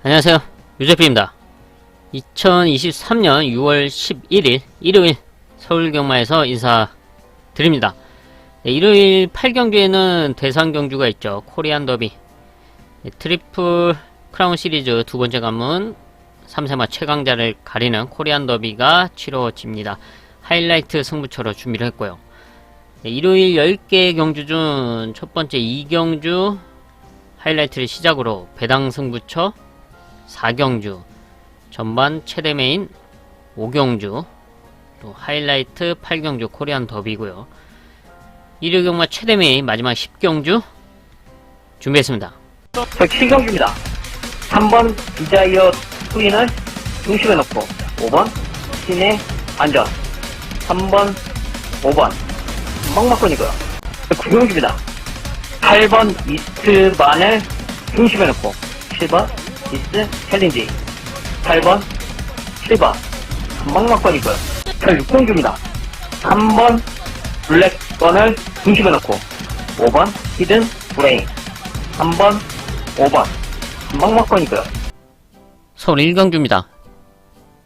안녕하세요, 유재필입니다. 2023년 6월 11일 일요일 서울경마에서 인사드립니다. 네, 일요일 8경주에는 대상경주가 있죠. 코리안 더비, 트리플 크라운 시리즈 두 번째 관문 3세마 최강자를 가리는 코리안 더비가 치러집니다. 하이라이트 승부처로 준비를 했고요. 네, 일요일 10개 경주 중 첫 번째 2경주 하이라이트를 시작으로 배당 승부처 4경주, 전반 최대 메인 5경주, 또 하이라이트 8경주 코리안 더비고요. 일요 경마 최대 메인 마지막 10경주 준비했습니다. 저 7경주입니다. 3번 디자이어 트윈을 중심에 놓고 5번 신의 안전, 3번 5번 막막권이고요. 9경주입니다. 8번 이스트반을 중심에 놓고 7번 이스트 챌린지, 8번 7번 막막권이고요. 6경주입니다. 3번 블랙건을 중심에 놓고 5번 히든 브레인, 3번 5번 막막권이고요. 서울 1경주입니다.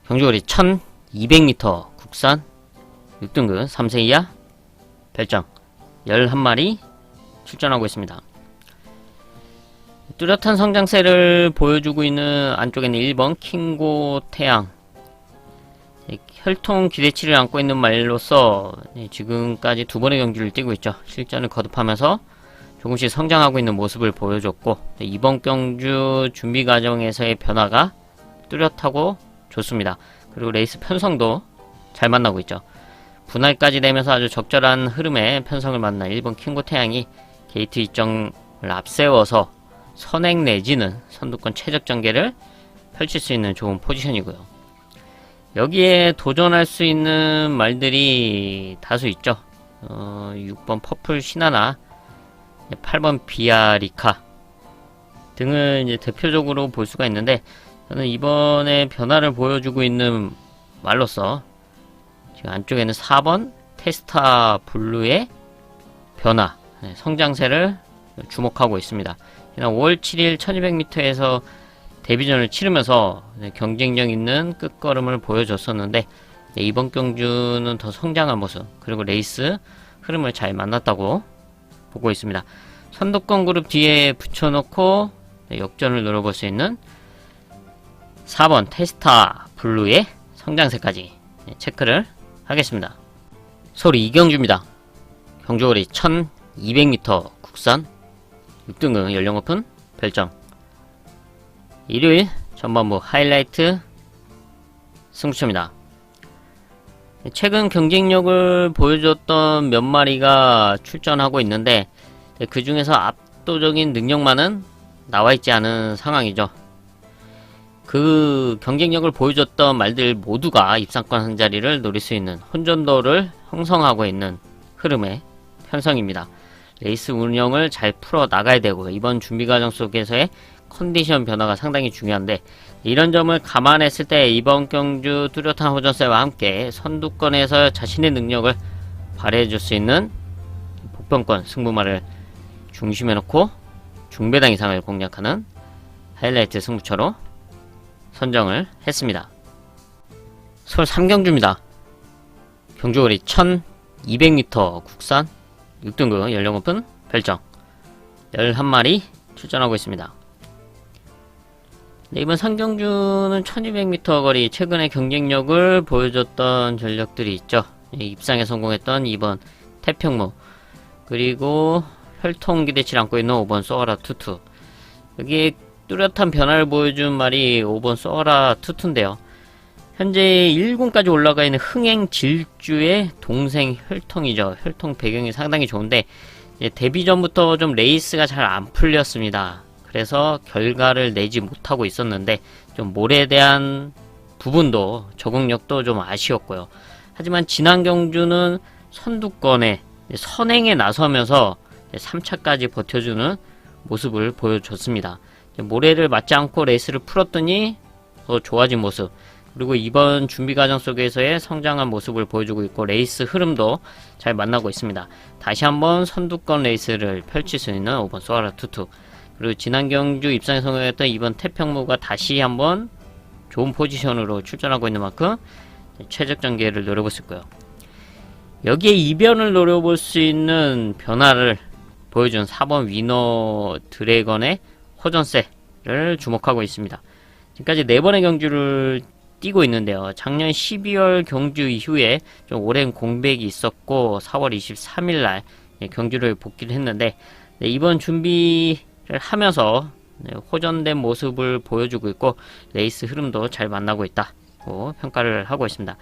경주거리 1200m 국산 6등급 3세 이하 별정 11마리 출전하고 있습니다. 뚜렷한 성장세를 보여주고 있는 안쪽에는 1번 킹고 태양, 혈통 기대치를 안고 있는 말로서 지금까지 두 번의 경기를 뛰고 있죠. 실전을 거듭하면서 조금씩 성장하고 있는 모습을 보여줬고, 이번 경주 준비 과정에서의 변화가 뚜렷하고 좋습니다. 그리고 레이스 편성도 잘 만나고 있죠. 분할까지 되면서 아주 적절한 흐름의 편성을 만난 1번 킹고 태양이 게이트 일정을 앞세워서 선행 내지는 선두권 최적 전개를 펼칠 수 있는 좋은 포지션이고요. 여기에 도전할 수 있는 말들이 다수 있죠. 6번 퍼플 신하나 8번 비아리카 등을 이제 대표적으로 볼 수가 있는데, 저는 이번에 변화를 보여주고 있는 말로서 지금 안쪽에는 4번 테스타 블루의 변화, 성장세를 주목하고 있습니다. 5월 7일 1200m에서 데뷔전을 치르면서 경쟁력 있는 끝걸음을 보여줬었는데, 이번 경주는 더 성장한 모습, 그리고 레이스 흐름을 잘 만났다고 보고 있습니다. 선두권 그룹 뒤에 붙여놓고 역전을 노려볼 수 있는 4번 테스타 블루의 성장세까지 체크를 하겠습니다. 서울 2경주입니다. 경주거리 1200m 국산 6등급 연령 오픈 별정, 일요일 전반부 하이라이트 승부처입니다. 최근 경쟁력을 보여줬던 몇 마리가 출전하고 있는데, 그 중에서 압도적인 능력만은 나와있지 않은 상황이죠. 그 경쟁력을 보여줬던 말들 모두가 입상권 한 자리를 노릴 수 있는 혼전도를 형성하고 있는 흐름의 편성입니다. 레이스 운영을 잘 풀어 나가야 되고, 이번 준비 과정 속에서의 컨디션 변화가 상당히 중요한데, 이런 점을 감안했을 때 이번 경주 뚜렷한 호전세와 함께 선두권에서 자신의 능력을 발휘해줄 수 있는 복병권 승부마를 중심에 놓고 중배당 이상을 공략하는 하이라이트 승부처로 선정을 했습니다. 서울 3경주입니다. 경주거리 1200m 국산 6등급 연령 오픈 별정 11마리 출전하고 있습니다. 이번 3경주는 1200m 거리 최근에 경쟁력을 보여줬던 전력들이 있죠. 입상에 성공했던 2번 태평무, 그리고 혈통 기대치를 안고 있는 5번 소아라 투투, 여기에 뚜렷한 변화를 보여준 말이 5번 소아라 투투인데요. 현재 1군까지 올라가 있는 흥행 질주의 동생 혈통이죠. 혈통 배경이 상당히 좋은데, 데뷔 전부터 좀 레이스가 잘 안 풀렸습니다. 그래서 결과를 내지 못하고 있었는데, 좀 몰에 대한 부분도 적응력도 좀 아쉬웠고요. 하지만 지난 경주는 선두권에 선행에 나서면서 3차까지 버텨주는 모습을 보여줬습니다. 모래를 맞지 않고 레이스를 풀었더니 더 좋아진 모습, 그리고 이번 준비 과정 속에서의 성장한 모습을 보여주고 있고, 레이스 흐름도 잘 만나고 있습니다. 다시 한번 선두권 레이스를 펼칠 수 있는 5번 소아라 투투, 그리고 지난 경주 입상에 성공했던 이번 태평무가 다시 한번 좋은 포지션으로 출전하고 있는 만큼 최적전 기회를 노려볼 수 있고요. 여기에 이변을 노려볼 수 있는 변화를 보여준 4번 위너 드래건의 호전세를 주목하고 있습니다. 지금까지 4번의 경주를 뛰고 있는데요. 작년 12월 경주 이후에 좀 오랜 공백이 있었고 4월 23일날 경주를 복귀를 했는데 이번 준비를 하면서 호전된 모습을 보여주고 있고 레이스 흐름도 잘 만나고 있다고 평가를 하고 있습니다.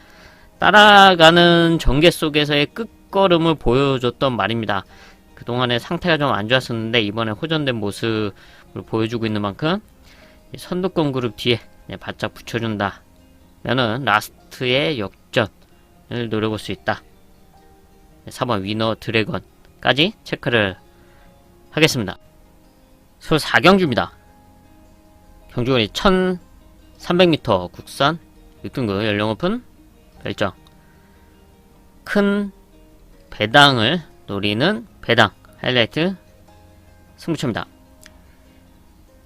따라가는 전개 속에서의 끝걸음을 보여줬던 말입니다. 그동안에 상태가 좀 안 좋았었는데 이번에 호전된 모습을 보여주고 있는 만큼 선두권 그룹 뒤에 바짝 붙여준다 면은 라스트의 역전을 노려볼 수 있다. 4번 위너 드래건까지 체크를 하겠습니다. 소 4경주입니다. 경주거리 1300m 국산 6등급 연령 오픈 별정 큰 배당을 노리는 배당 하이라이트 승부처입니다.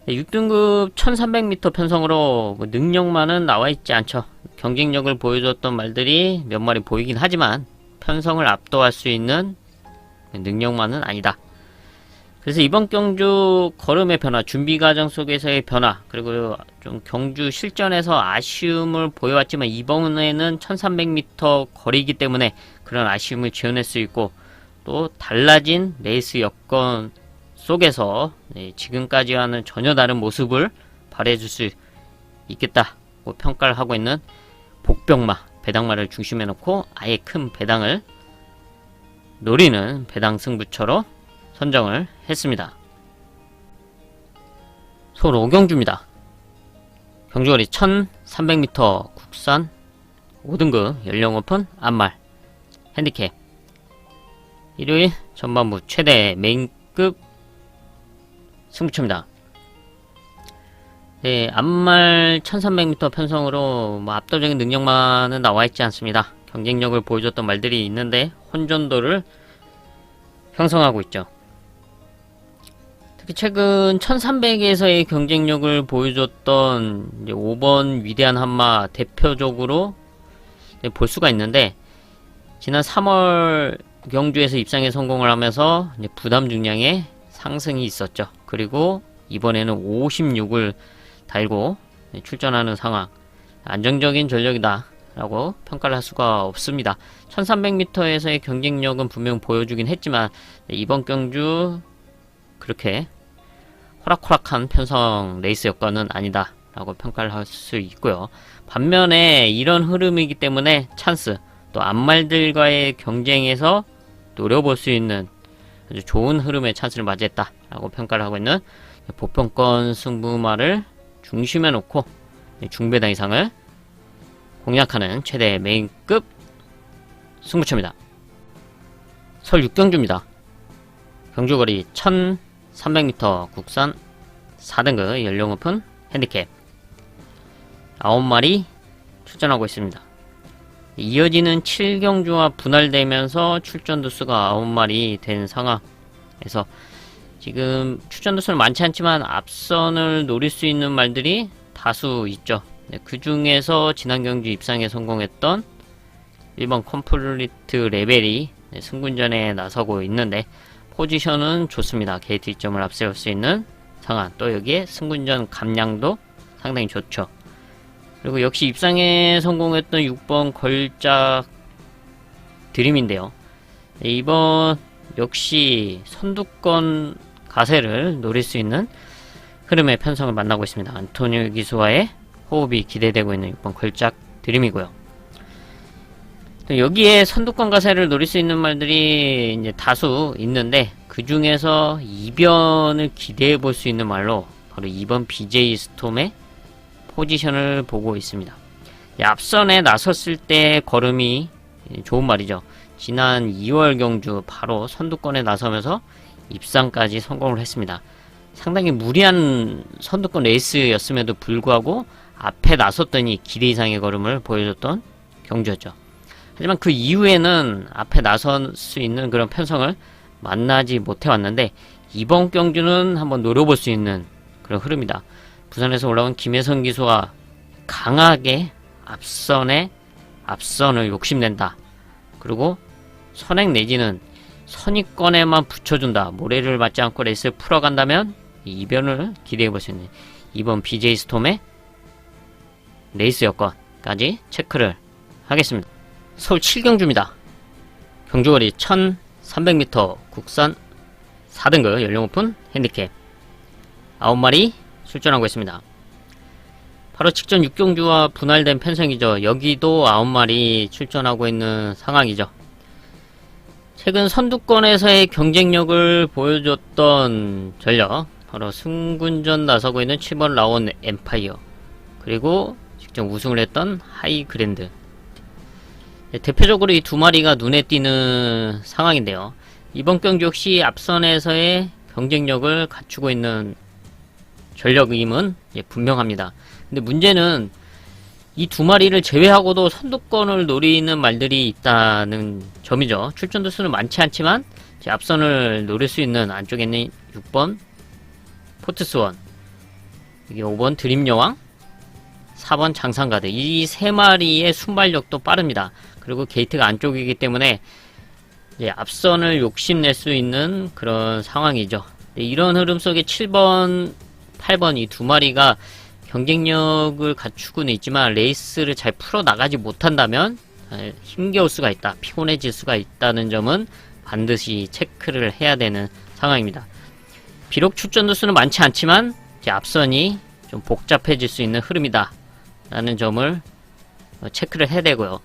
6등급 1300m 편성으로 능력만은 나와있지 않죠. 경쟁력을 보여줬던 말들이 몇 마리 보이긴 하지만 편성을 압도할 수 있는 능력만은 아니다. 그래서 이번 경주 걸음의 변화, 준비 과정 속에서의 변화, 그리고 좀 경주 실전에서 아쉬움을 보여왔지만 이번에는 1300m 거리이기 때문에 그런 아쉬움을 지어낼 수 있고 또 달라진 레이스 여건 속에서 지금까지와는 전혀 다른 모습을 발휘해줄 수 있겠다고 평가를 하고 있는 복병마, 배당마를 중심에 놓고 아예 큰 배당을 노리는 배당 승부처로 선정을 했습니다. 소 5경주입니다. 경주거리 1300m 국산 5등급 연령 오픈 암말 핸디캡 일요일 전반부 최대 메인급 승부처입니다. 네, 암말 1300m 편성으로 압도적인 능력만은 나와있지 않습니다. 경쟁력을 보여줬던 말들이 있는데 혼전도를 형성하고 있죠. 특히 최근 1300에서의 경쟁력을 보여줬던 이제 5번 위대한 한마 대표적으로 볼 수가 있는데 지난 3월 경주에서 입상에 성공을 하면서 이제 부담 중량의 상승이 있었죠. 그리고 이번에는 56을 달고 출전하는 상황. 안정적인 전력이다 라고 평가를 할 수가 없습니다. 1300m에서의 경쟁력은 분명 보여주긴 했지만 이번 경주 그렇게 호락호락한 편성 레이스 여건은 아니다 라고 평가를 할 수 있고요. 반면에 이런 흐름이기 때문에 찬스, 또 앞말들과의 경쟁에서 노려볼 수 있는 아주 좋은 흐름의 찬스를 맞이했다 라고 평가를 하고 있는 보편권 승부마를 중심에 놓고 중배당 이상을 공략하는 최대 메인급 승부처입니다. 설 6경주입니다. 경주거리 1300m 국산 4등급 연령 오픈 핸디캡 9마리 출전하고 있습니다. 이어지는 7경주와 분할되면서 출전 두수가 9마리 된 상황에서 지금 출전 두수는 많지 않지만 앞선을 노릴 수 있는 말들이 다수 있죠. 그 중에서 지난 경주 입상에 성공했던 1번 컴플리트 레벨이 승군전에 나서고 있는데 포지션은 좋습니다. 게이트 2점을 앞세울 수 있는 상황, 또 여기에 승군전 감량도 상당히 좋죠. 그리고 역시 입상에 성공했던 6번 걸작 드림인데요. 이번 역시 선두권 가세를 노릴 수 있는 흐름의 편성을 만나고 있습니다. 안토니오 기수와의 호흡이 기대되고 있는 6번 걸작 드림이고요. 여기에 선두권 가세를 노릴 수 있는 말들이 이제 다수 있는데 그 중에서 이변을 기대해 볼 수 있는 말로 바로 2번 BJ 스톰의 포지션을 보고 있습니다. 앞선에 나섰을 때 걸음이 좋은 말이죠. 지난 2월 경주 바로 선두권에 나서면서 입상까지 성공을 했습니다. 상당히 무리한 선두권 레이스였음에도 불구하고 앞에 나섰더니 기대 이상의 걸음을 보여줬던 경주였죠. 하지만 그 이후에는 앞에 나설 수 있는 그런 편성을 만나지 못해 왔는데 이번 경주는 한번 노려볼 수 있는 그런 흐름이다. 부산에서 올라온 김혜성 기수가 강하게 앞선을 욕심낸다. 그리고 선행 내지는 선입권에만 붙여준다. 모래를 맞지 않고 레이스를 풀어간다면 이변을 기대해볼 수 있는 이번 BJ 스톰의 레이스 여건까지 체크를 하겠습니다. 서울 7경주입니다. 경주거리 1300m 국산 4등급 연령 오픈 핸디캡 9마리 출전하고 있습니다. 바로 직전 6경주와 분할된 편성이죠. 여기도 9마리 출전하고 있는 상황이죠. 최근 선두권에서의 경쟁력을 보여줬던 전력, 바로 승군전 나서고 있는 7번 라온 엠파이어, 그리고 직전 우승을 했던 하이그랜드. 대표적으로 이 두 마리가 눈에 띄는 상황인데요. 이번 경주 역시 앞선에서의 경쟁력을 갖추고 있는 전력임은 분명합니다. 근데 문제는 이 두 마리를 제외하고도 선두권을 노리는 말들이 있다는 점이죠. 출전도 수는 많지 않지만 앞선을 노릴 수 있는 안쪽에 있는 6번 포트스원, 이게 5번 드림여왕, 4번 장상가드, 이 세 마리의 순발력도 빠릅니다. 그리고 게이트가 안쪽이기 때문에 앞선을 욕심낼 수 있는 그런 상황이죠. 이런 흐름 속에 7번, 8번 이 두 마리가 경쟁력을 갖추고는 있지만 레이스를 잘 풀어나가지 못한다면 힘겨울 수가 있다, 피곤해질 수가 있다는 점은 반드시 체크를 해야 되는 상황입니다. 비록 출전도 수는 많지 않지만 앞선이 좀 복잡해질 수 있는 흐름이다 라는 점을 체크를 해야 되고요.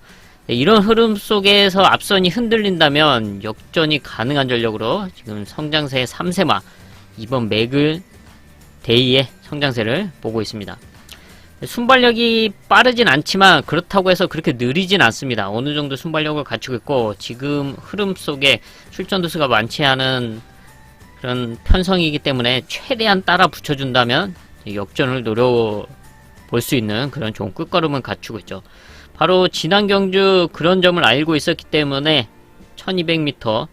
이런 흐름 속에서 앞선이 흔들린다면 역전이 가능한 전력으로 지금 성장세 3세마 이번 맥을 데이의 성장세를 보고 있습니다. 순발력이 빠르진 않지만 그렇다고 해서 그렇게 느리진 않습니다. 어느 정도 순발력을 갖추고 있고 지금 흐름 속에 출전도 수가 많지 않은 그런 편성이기 때문에 최대한 따라 붙여준다면 역전을 노려볼 수 있는 그런 좋은 끝걸음을 갖추고 있죠. 바로 지난 경주 그런 점을 알고 있었기 때문에 1200m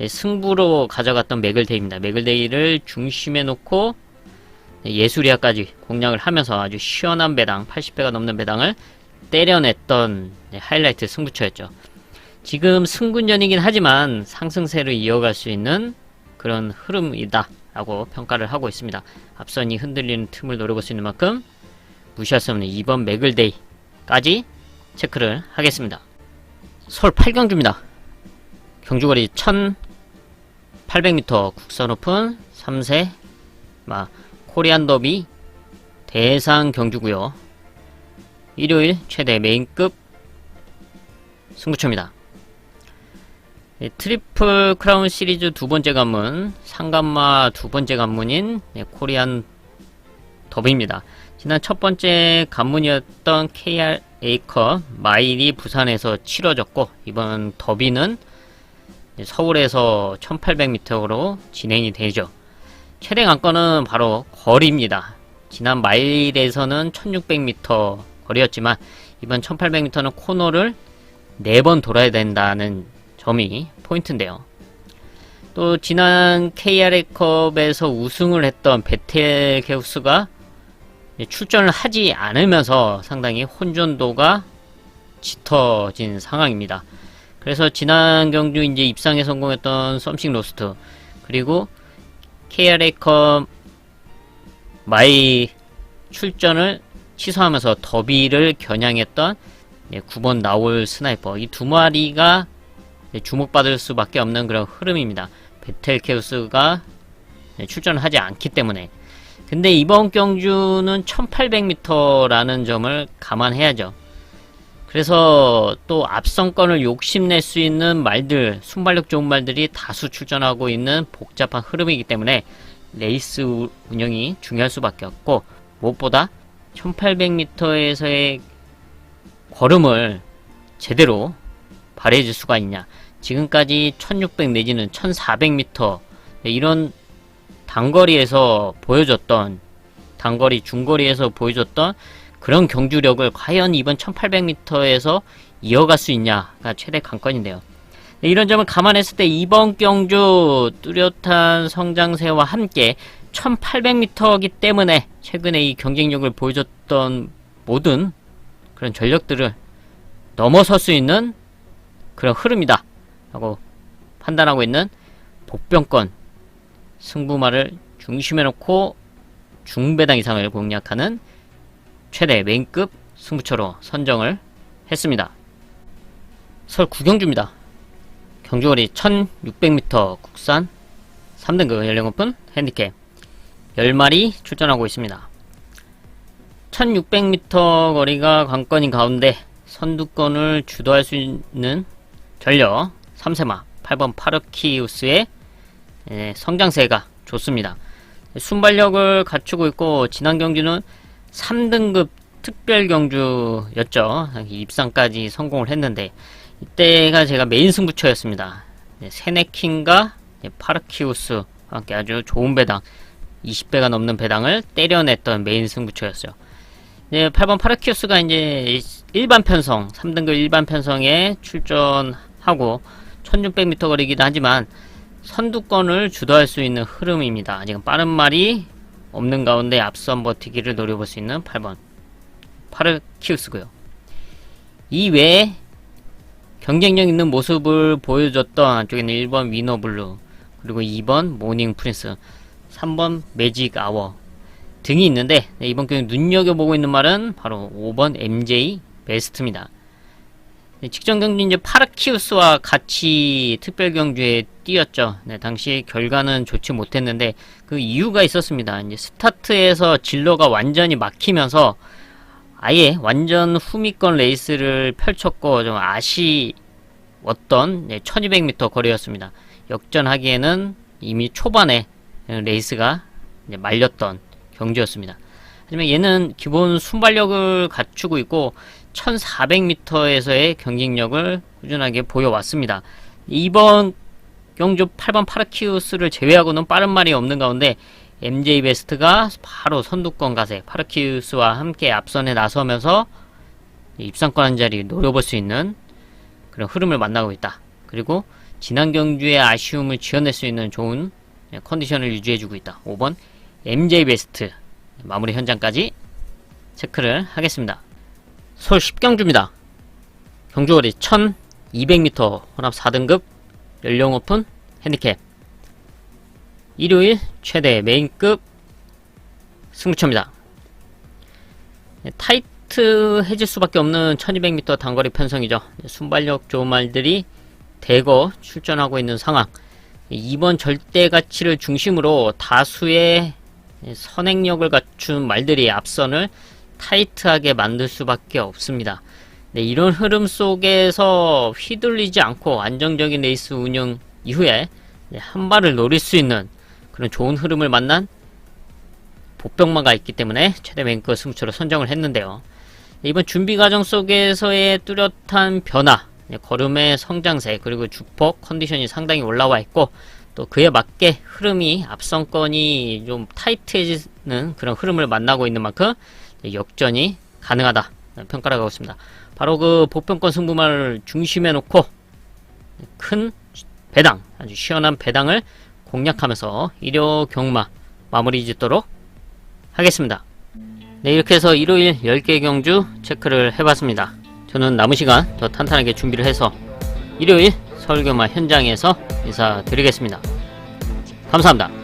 승부로 가져갔던 맥을데이입니다. 맥을데이를 중심에 놓고 예술이야까지 공략을 하면서 아주 시원한 배당, 80배가 넘는 배당을 때려냈던 하이라이트 승부처였죠. 지금 승군전이긴 하지만 상승세를 이어갈 수 있는 그런 흐름이다 라고 평가를 하고 있습니다. 앞선이 흔들리는 틈을 노려볼 수 있는 만큼 무시할 수 없는 이번 맥을데이까지 체크를 하겠습니다. 서울 8경주입니다. 경주거리 1800m 국산 오픈 3세 코리안 더비 대상 경주고요. 일요일 최대 메인급 승부처입니다. 트리플 크라운 시리즈 두 번째 관문, 상간마 두 번째 관문인 코리안 더비입니다. 지난 첫 번째 관문이었던 KR A컵 마일이 부산에서 치러졌고 이번 더비는 서울에서 1800m로 진행이 되죠. 최대 관건은 바로 거리입니다. 지난 마일에서는 1600m 거리였지만 이번 1800m는 코너를 4번 돌아야 된다는 점이 포인트인데요. 또 지난 KRA컵에서 우승을 했던 베텔게우스가 출전을 하지 않으면서 상당히 혼전도가 짙어진 상황입니다. 그래서 지난 경주 이제 입상에 성공했던 썸씽 로스트, 그리고 KRA컵 마이 출전을 취소하면서 더비를 겨냥했던 9번 나올 스나이퍼, 이 두 마리가 주목받을 수밖에 없는 그런 흐름입니다. 베텔케우스가 출전을 하지 않기 때문에. 근데 이번 경주는 1800m라는 점을 감안해야죠. 그래서 또 앞선권을 욕심낼 수 있는 말들, 순발력 좋은 말들이 다수 출전하고 있는 복잡한 흐름이기 때문에 레이스 운영이 중요할 수밖에 없고, 무엇보다 1800m에서의 걸음을 제대로 발휘해줄 수가 있냐. 지금까지 1600 내지는 1400m 이런 단거리에서 보여줬던, 단거리 중거리에서 보여줬던 그런 경주력을 과연 이번 1800m에서 이어갈 수 있냐가 최대 관건인데요. 이런 점을 감안했을 때 이번 경주 뚜렷한 성장세와 함께 1800m이기 때문에 최근에 이 경쟁력을 보여줬던 모든 그런 전력들을 넘어설 수 있는 그런 흐름이다 라고 판단하고 있는 복병권 승부마를 중심에 놓고 중배당 이상을 공략하는 최대 메인급 승부처로 선정을 했습니다. 설 9경주입니다. 경주거리 1600m 국산 3등급 연령 오픈 핸디캡 10마리 출전하고 있습니다. 1600m 거리가 관건인 가운데 선두권을 주도할 수 있는 전력 3세마 8번 파르키우스의 성장세가 좋습니다. 순발력을 갖추고 있고 지난 경주는 3등급 특별 경주였죠. 입상까지 성공을 했는데 이때가 제가 메인 승부처였습니다. 세네킹과 파르키우스와 함께 아주 좋은 배당 20배가 넘는 배당을 때려냈던 메인 승부처였어요. 8번 파르키우스가 이제 일반 편성 3등급 일반 편성에 출전하고 1600m 거리이기도 하지만 선두권을 주도할 수 있는 흐름입니다. 지금 빠른 말이 없는 가운데 앞선 버티기를 노려볼 수 있는 8번 파르키우스고요. 이외에 경쟁력 있는 모습을 보여줬던 안쪽에는 1번 위너블루, 그리고 2번 모닝 프린스, 3번 매직 아워 등이 있는데 이번 경기 눈여겨보고 있는 말은 바로 5번 MJ 베스트입니다. 직전 경기 이제 파르키우스와 같이 특별 경주에 뛰었죠. 당시 결과는 좋지 못했는데 그 이유가 있었습니다. 이제 스타트에서 진로가 완전히 막히면서 아예 완전 후미권 레이스를 펼쳤고 좀 아쉬웠던 1200m 거리였습니다. 역전하기에는 이미 초반에 레이스가 이제 말렸던 경주였습니다. 하지만 얘는 기본 순발력을 갖추고 있고 1400m에서의 경쟁력을 꾸준하게 보여왔습니다. 이번 경주 8번 파르키우스를 제외하고는 빠른 말이 없는 가운데 MJ 베스트가 바로 선두권 가세 파르키우스와 함께 앞선에 나서면서 입상권 한 자리 노려볼 수 있는 그런 흐름을 만나고 있다. 그리고 지난 경주의 아쉬움을 지어낼 수 있는 좋은 컨디션을 유지해주고 있다. 5번 MJ 베스트 마무리 현장까지 체크를 하겠습니다. 서울 10경주입니다. 경주거리 1200m 혼합 4등급 연령 오픈 핸디캡 일요일 최대 메인급 승부처입니다. 타이트해질 수밖에 없는 1200m 단거리 편성이죠. 순발력 좋은 말들이 대거 출전하고 있는 상황. 이번 절대 가치를 중심으로 다수의 선행력을 갖춘 말들이 앞선을 타이트하게 만들 수밖에 없습니다. 이런 흐름 속에서 휘둘리지 않고 안정적인 레이스 운영 이후에 한 발을 노릴 수 있는 그런 좋은 흐름을 만난 복병마가 있기 때문에 최대 메인급 승부처로 선정을 했는데요. 이번 준비 과정 속에서의 뚜렷한 변화, 걸음의 성장세, 그리고 주폭 컨디션이 상당히 올라와 있고 또 그에 맞게 흐름이 앞선권이 좀 타이트해지는 그런 흐름을 만나고 있는 만큼 역전이 가능하다 평가를 하고 있습니다. 바로 그 복병권 승부마를 중심에 놓고 큰 배당, 아주 시원한 배당을 공략하면서 일요 경마 마무리 짓도록 하겠습니다. 네, 이렇게 해서 일요일 10개 경주 체크를 해봤습니다. 저는 남은 시간 더 탄탄하게 준비를 해서 일요일 서울경마 현장에서 인사드리겠습니다. 감사합니다.